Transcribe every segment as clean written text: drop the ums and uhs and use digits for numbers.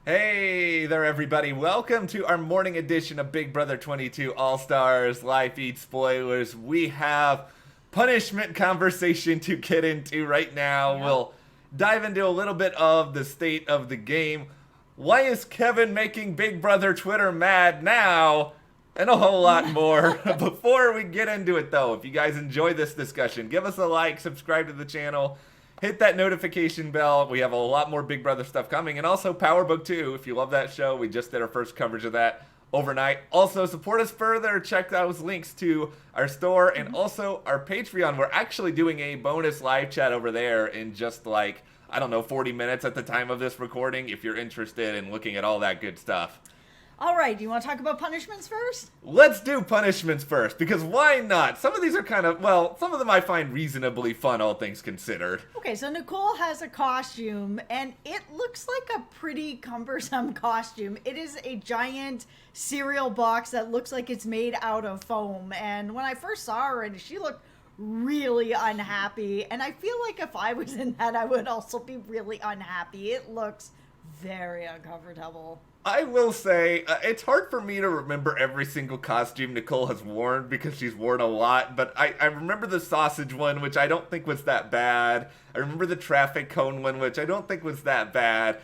Hey there, everybody. Welcome to our morning edition of Big Brother 22 All-Stars Live Feed Spoilers. We have punishment conversation to get into right now. Yep. We'll dive into a little bit of the state of the game. Why is Kevin making Big Brother Twitter mad now? And a whole lot more. Before we get into it, though, if you guys enjoy this discussion, give us a like, subscribe to the channel, hit that notification bell. We have a lot more Big Brother stuff coming. And also Power Book 2, if you love that show. We just did our first coverage of that overnight. Also, support us further. Check those links to our store and also our Patreon. We're actually doing a bonus live chat over there in just like, I don't know, 40 minutes at the time of this recording if you're interested in looking at all that good stuff. All right, do you want to talk about punishments first? Let's do punishments first, because why not? Some of these are kind of, well, some of them I find reasonably fun, all things considered. Okay, so Nicole has a costume, and it looks like a pretty cumbersome costume. It is a giant cereal box that looks like it's made out of foam. And when I first saw her, she looked really unhappy. And I feel like if I was in that, I would also be really unhappy. It looks very uncomfortable. I will say, it's hard for me to remember every single costume Nicole has worn because she's worn a lot, but I remember the sausage one, which I don't think was that bad. I remember the traffic cone one, which I don't think was that bad.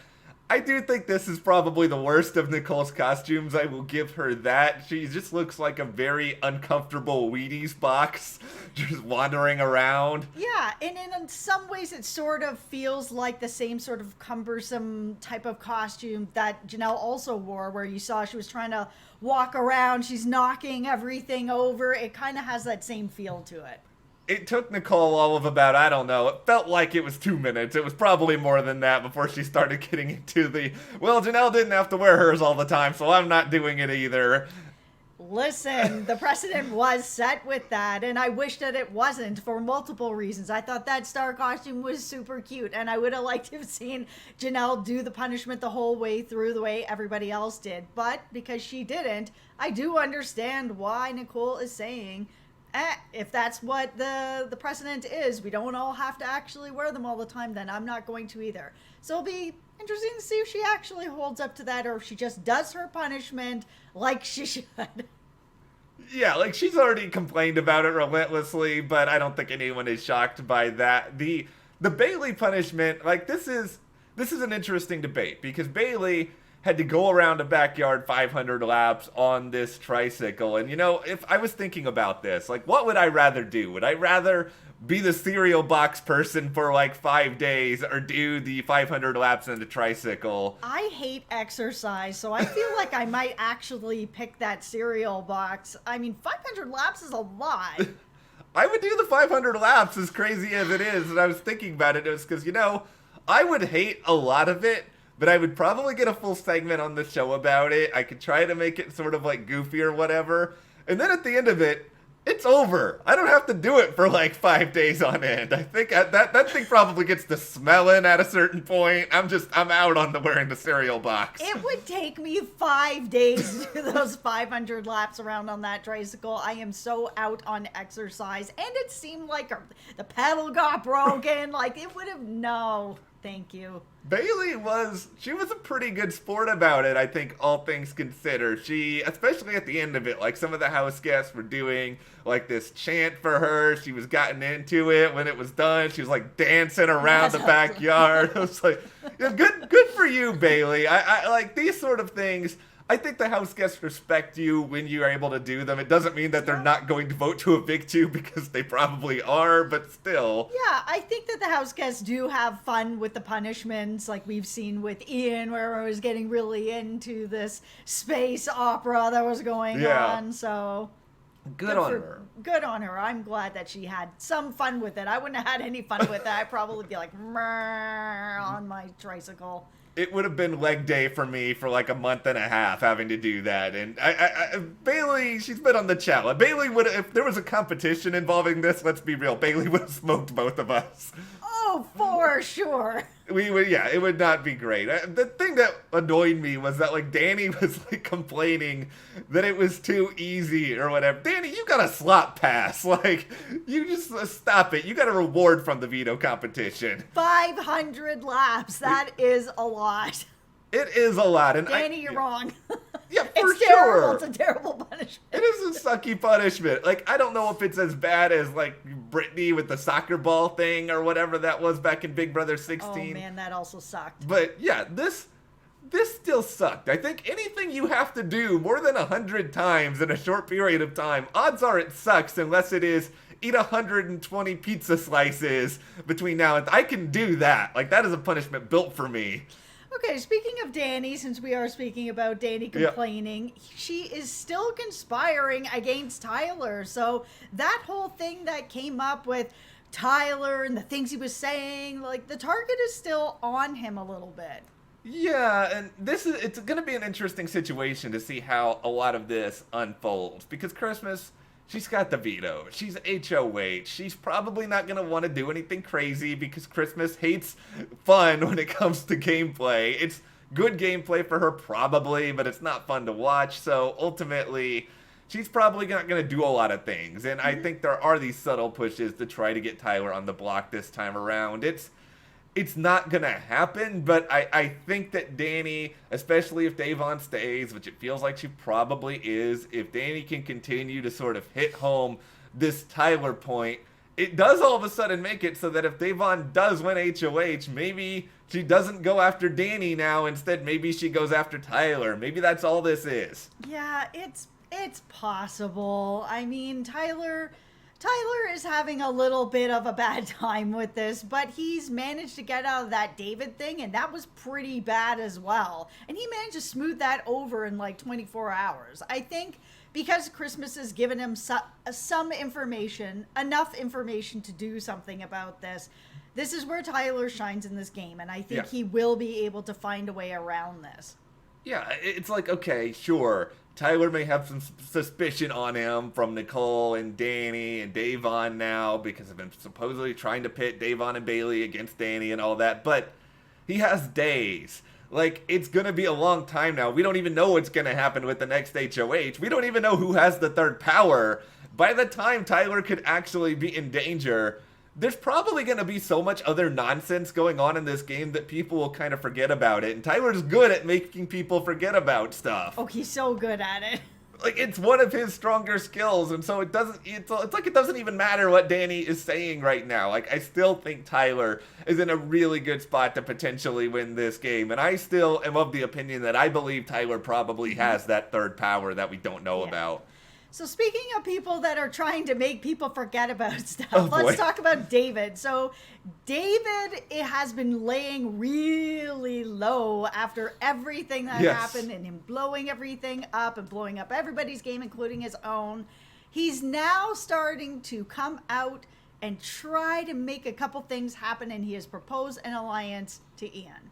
I do think this is probably the worst of Nicole's costumes. I will give her that. She just looks like a very uncomfortable Wheaties box, just wandering around. Yeah, and in some ways it sort of feels like the same sort of cumbersome type of costume that Janelle also wore, where you saw she was trying to walk around, she's knocking everything over. It kind of has that same feel to it. It took Nicole all of about, I don't know, it felt like it was 2 minutes. It was probably more than that before she started getting into the, well, Janelle didn't have to wear hers all the time, so I'm not doing it either. Listen, the precedent was set with that, and I wish that it wasn't for multiple reasons. I thought that star costume was super cute, and I would have liked to have seen Janelle do the punishment the whole way through the way everybody else did. But because she didn't, I do understand why Nicole is saying, if that's what the precedent is, we don't all have to actually wear them all the time, then I'm not going to either. So it'll be interesting to see if she actually holds up to that or if she just does her punishment like she should. Yeah, like she's already complained about it relentlessly, but I don't think anyone is shocked by that. The Bailey punishment, like this is an interesting debate because Bailey had to go around a backyard 500 laps on this tricycle. And you know, if I was thinking about this, like what would I rather do? Would I rather be the cereal box person for like 5 days or do the 500 laps on the tricycle? I hate exercise, so I feel like I might actually pick that cereal box. I mean, 500 laps is a lot. I would do the 500 laps, as crazy as it is. And I was thinking about it, it was because, you know, I would hate a lot of it, but I would probably get a full segment on the show about it. I could try to make it sort of like goofy or whatever. And then at the end of it, it's over. I don't have to do it for like 5 days on end. I think that thing probably gets to smelling at a certain point. I'm out on the wearing the cereal box. It would take me 5 days to do those 500 laps around on that tricycle. I am so out on exercise. And it seemed like the pedal got broken. Like it would have, no, thank you. Bailey she was a pretty good sport about it, I think, all things considered. She, especially at the end of it, like some of the house guests were doing like this chant for her. She was gotten into it. When it was done, she was like dancing around the backyard. I was like, yeah, good for you, Bailey. I like these sort of things. I think the house guests respect you when you are able to do them. It doesn't mean that they're not going to vote to evict you because they probably are, but still. Yeah, I think that the house guests do have fun with the punishments, like we've seen with Ian, where I was getting really into this space opera that was going on. So Good on her. Good on her. I'm glad that she had some fun with it. I wouldn't have had any fun with it. I'd probably be like on my tricycle. It would have been leg day for me for like a month and a half having to do that. And Bailey, she's been on the challenge. Bailey would, if there was a competition involving this, let's be real, Bailey would have smoked both of us. Oh, for sure. It would not be great. The thing that annoyed me was that like Danny was like complaining that it was too easy or whatever. Danny, you got a slot pass. Like, you just stop it. You got a reward from the veto competition. 500 laps. That is a lot. It is a lot. And Danny, you're wrong. Yeah, for it's sure. terrible. It's a terrible punishment. It is a sucky punishment. Like, I don't know if it's as bad as, like, Brittany with the soccer ball thing or whatever that was back in Big Brother 16. Oh, man, that also sucked. But, yeah, this still sucked. I think anything you have to do more than 100 times in a short period of time, odds are it sucks unless it is eat 120 pizza slices between now and... I can do that. Like, that is a punishment built for me. Okay, speaking of Danny, since we are speaking about Danny complaining, she is still conspiring against Tyler. So that whole thing that came up with Tyler and the things he was saying, like, the target is still on him a little bit. Yeah, and it's going to be an interesting situation to see how a lot of this unfolds. Because Christmas, she's got the veto. She's HOH. She's probably not going to want to do anything crazy because Christmas hates fun when it comes to gameplay. It's good gameplay for her probably, but it's not fun to watch. So ultimately, she's probably not going to do a lot of things. And I think there are these subtle pushes to try to get Tyler on the block this time around. It's not going to happen, but I think that Danny, especially if Davon stays, which it feels like she probably is, if Danny can continue to sort of hit home this Tyler point, it does all of a sudden make it so that if Davon does win HOH, maybe she doesn't go after Danny now. Instead, maybe she goes after Tyler. Maybe that's all this is. Yeah, it's possible. I mean, Tyler is having a little bit of a bad time with this, but he's managed to get out of that David thing, and that was pretty bad as well. And he managed to smooth that over in like 24 hours. I think because Christmas has given him some information, enough information to do something about this, this is where Tyler shines in this game, and I think he will be able to find a way around this. Yeah, it's like, okay, sure, Tyler may have some suspicion on him from Nicole and Danny and Davon now because of him supposedly trying to pit Davon and Bailey against Danny and all that, but he has days. Like, it's going to be a long time now. We don't even know what's going to happen with the next HOH. We don't even know who has the third power. By the time Tyler could actually be in danger, there's probably going to be so much other nonsense going on in this game that people will kind of forget about it. And Tyler's good at making people forget about stuff. Oh, he's so good at it. Like, it's one of his stronger skills, and so it's like it doesn't even matter what Danny is saying right now. Like, I still think Tyler is in a really good spot to potentially win this game, and I still am of the opinion that I believe Tyler probably has that third power that we don't know about. So speaking of people that are trying to make people forget about stuff, let's talk about David. So David has been laying really low after everything that happened and him blowing everything up and blowing up everybody's game, including his own. He's now starting to come out and try to make a couple things happen, and he has proposed an alliance to Ian.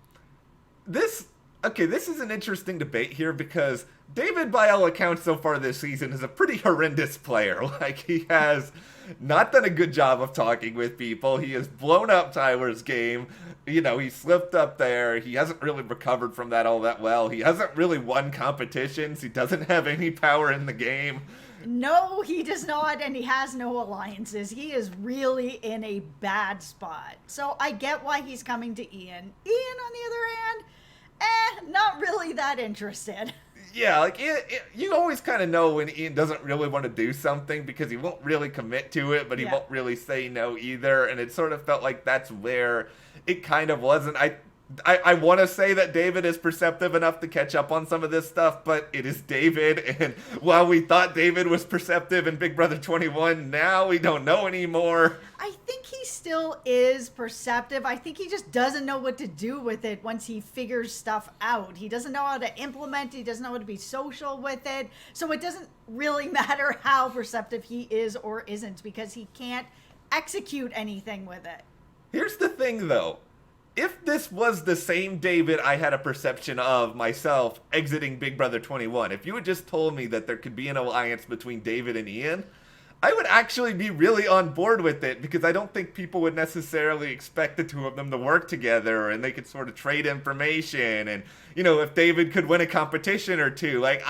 This is an interesting debate here because David, by all accounts so far this season, is a pretty horrendous player. Like, he has not done a good job of talking with people. He has blown up Tyler's game. You know, he slipped up there. He hasn't really recovered from that all that well. He hasn't really won competitions. He doesn't have any power in the game. No, he does not, and he has no alliances. He is really in a bad spot. So I get why he's coming to Ian. Ian, on the other hand, not really that interested. Yeah, like, you always kind of know when Ian doesn't really want to do something because he won't really commit to it, but he won't really say no either, and it sort of felt like that's where it kind of wasn't. I want to say that David is perceptive enough to catch up on some of this stuff, but it is David, and while we thought David was perceptive in Big Brother 21, now we don't know anymore. I think he still is perceptive. I think he just doesn't know what to do with it once he figures stuff out. He doesn't know how to implement it. He doesn't know how to be social with it. So it doesn't really matter how perceptive he is or isn't because he can't execute anything with it. Here's the thing, though. If this was the same David I had a perception of myself exiting Big Brother 21, if you had just told me that there could be an alliance between David and Ian, I would actually be really on board with it because I don't think people would necessarily expect the two of them to work together and they could sort of trade information and, you know, if David could win a competition or two. Like,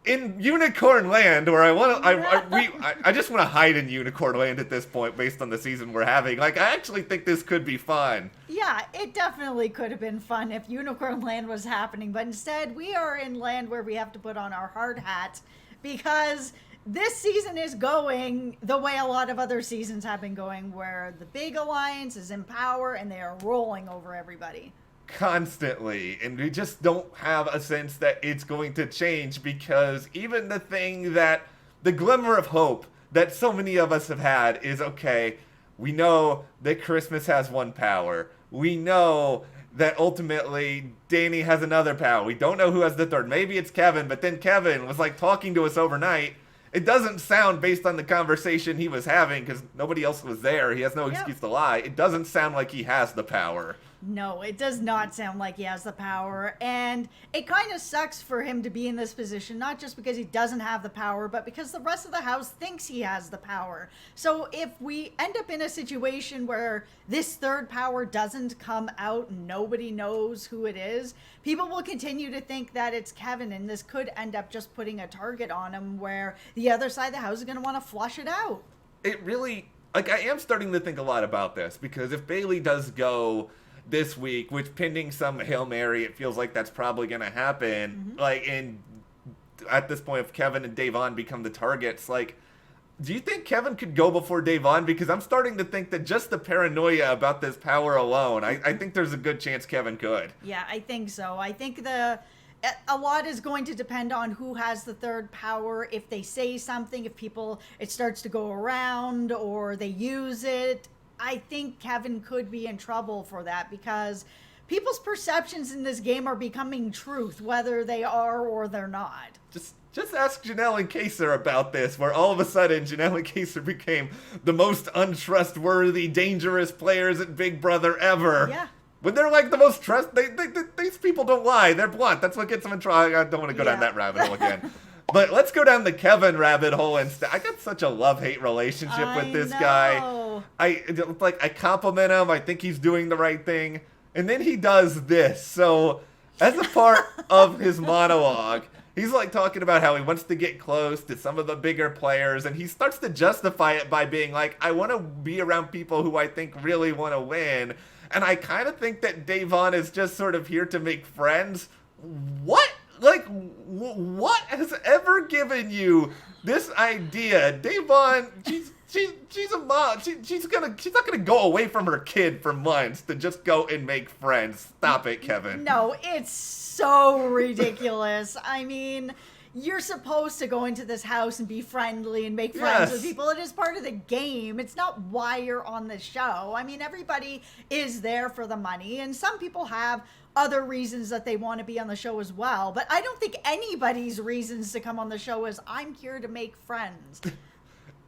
in Unicorn Land, where I just want to hide in Unicorn Land at this point, based on the season we're having. Like, I actually think this could be fun. Yeah, it definitely could have been fun if Unicorn Land was happening, but instead we are in land where we have to put on our hard hats because this season is going the way a lot of other seasons have been going, where the big alliance is in power and they are rolling over everybody. Constantly, and we just don't have a sense that it's going to change, because even the glimmer of hope that so many of us have had is, okay, we know that Christmas has one power. We know that ultimately Danny has another power. We don't know who has the third. Maybe it's Kevin, but then Kevin was like talking to us overnight. It doesn't sound, based on the conversation he was having, because nobody else was there, he has no excuse to lie, it doesn't sound like he has the power. No, it does not sound like he has the power, and it kind of sucks for him to be in this position, not just because he doesn't have the power, but because the rest of the house thinks he has the power. So if we end up in a situation where this third power doesn't come out and nobody knows who it is, people will continue to think that it's Kevin, and this could end up just putting a target on him where the other side of the house is going to want to flush it out. It really, like, I am starting to think a lot about this, because if Bailey does go this week, which pending some Hail Mary, it feels like that's probably going to happen. Like, and at this point, if Kevin and Davon become the targets, like, do you think Kevin could go before Davon? Because I'm starting to think that just the paranoia about this power alone, I think there's a good chance Kevin could. Yeah, I think so. I think a lot is going to depend on who has the third power. If they say something, if it starts to go around or they use it, I think Kevin could be in trouble for that, because people's perceptions in this game are becoming truth, whether they are or they're not. Just ask Janelle and Kaser about this, where all of a sudden Janelle and Kaser became the most untrustworthy, dangerous players at Big Brother ever. Yeah. When they're like the most these people don't lie. They're blunt. That's what gets them in trouble. I don't want to go down that rabbit hole again. But let's go down the Kevin rabbit hole instead. I got such a love-hate relationship with this guy. I compliment him. I think he's doing the right thing. And then he does this. So, as a part of his monologue, he's like talking about how he wants to get close to some of the bigger players. And he starts to justify it by being like, I want to be around people who I think really want to win. And I kind of think that Davon is just sort of here to make friends. What? Like, what has ever given you this idea? Davon, she's a mom. She's not gonna go away from her kid for months to just go and make friends. Stop it, Kevin. No, it's so ridiculous. I mean, you're supposed to go into this house and be friendly and make friends with people. It is part of the game. It's not why you're on the show. I mean, everybody is there for the money, and some people have other reasons that they want to be on the show as well. But I don't think anybody's reasons to come on the show is, I'm here to make friends.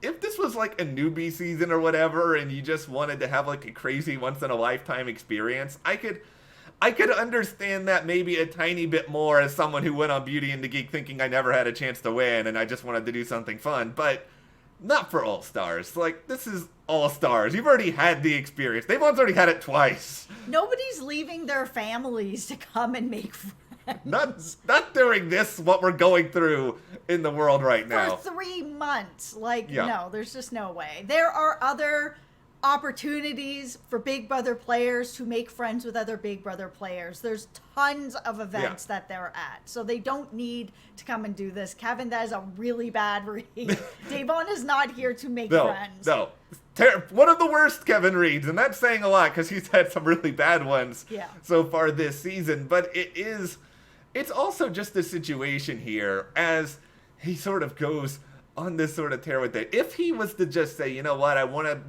If this was like a newbie season or whatever, and you just wanted to have like a crazy once-in-a-lifetime experience, I could understand that maybe a tiny bit more as someone who went on Beauty and the Geek thinking I never had a chance to win and I just wanted to do something fun. But not for All Stars. Like, this is All Stars. You've already had the experience. Davon's already had it twice. Nobody's leaving their families to come and make friends. Not during this, what we're going through in the world right now. For 3 months. Like, no, there's just no way. There are other opportunities for Big Brother players to make friends with other Big Brother players. There's tons of events that they're at, so they don't need to come and do this. Kevin, that is a really bad read. Davon is not here to make friends. No, one of the worst Kevin reads, and that's saying a lot because he's had some really bad ones so far this season. But it's also just a situation here as he sort of goes on this sort of tear with it. If he was to just say, you know what,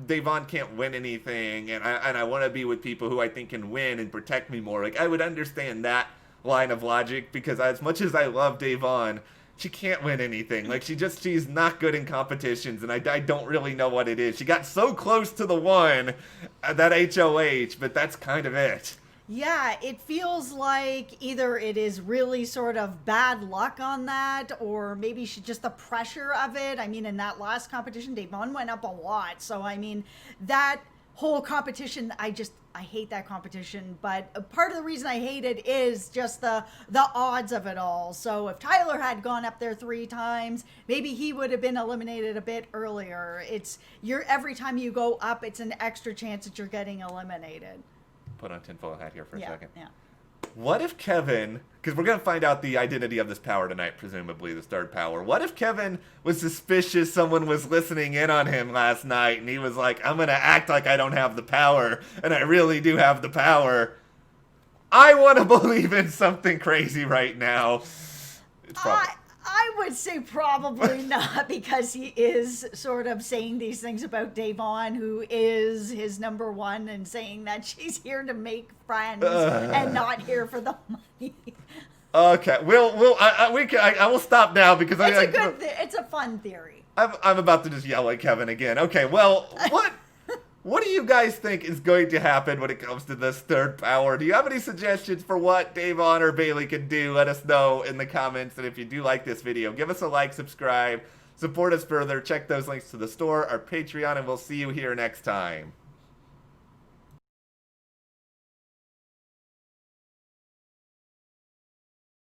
Davon can't win anything, and I want to be with people who I think can win and protect me more, like, I would understand that line of logic, because as much as I love Davon, she can't win anything. Like, she's not good in competitions, and I don't really know what it is. She got so close to the one, that HOH, but that's kind of it. Yeah, it feels like either it is really sort of bad luck on that, or maybe just the pressure of it. I mean, in that last competition, Davon went up a lot. So, I mean, that whole competition, I I hate that competition, but part of the reason I hate it is just the odds of it all. So if Tyler had gone up there 3 times, maybe he would have been eliminated a bit earlier. Every time you go up, it's an extra chance that you're getting eliminated. Put on tinfoil hat here for a second. Yeah. What if Kevin, because we're going to find out the identity of this power tonight, presumably, this third power. What if Kevin was suspicious someone was listening in on him last night, and he was like, I'm going to act like I don't have the power, and I really do have the power. I want to believe in something crazy right now. It's probably... I would say probably not, because he is sort of saying these things about Davon, who is his number one, and saying that she's here to make friends and not here for the money. Okay, I will stop now because it's a fun theory. I'm about to just yell at Kevin again. Okay, well, what do you guys think is going to happen when it comes to this third power? Do you have any suggestions for what Davon or Bailey can do? Let us know in the comments. And if you do like this video, give us a like, subscribe, support us further. Check those links to the store, our Patreon, and we'll see you here next time.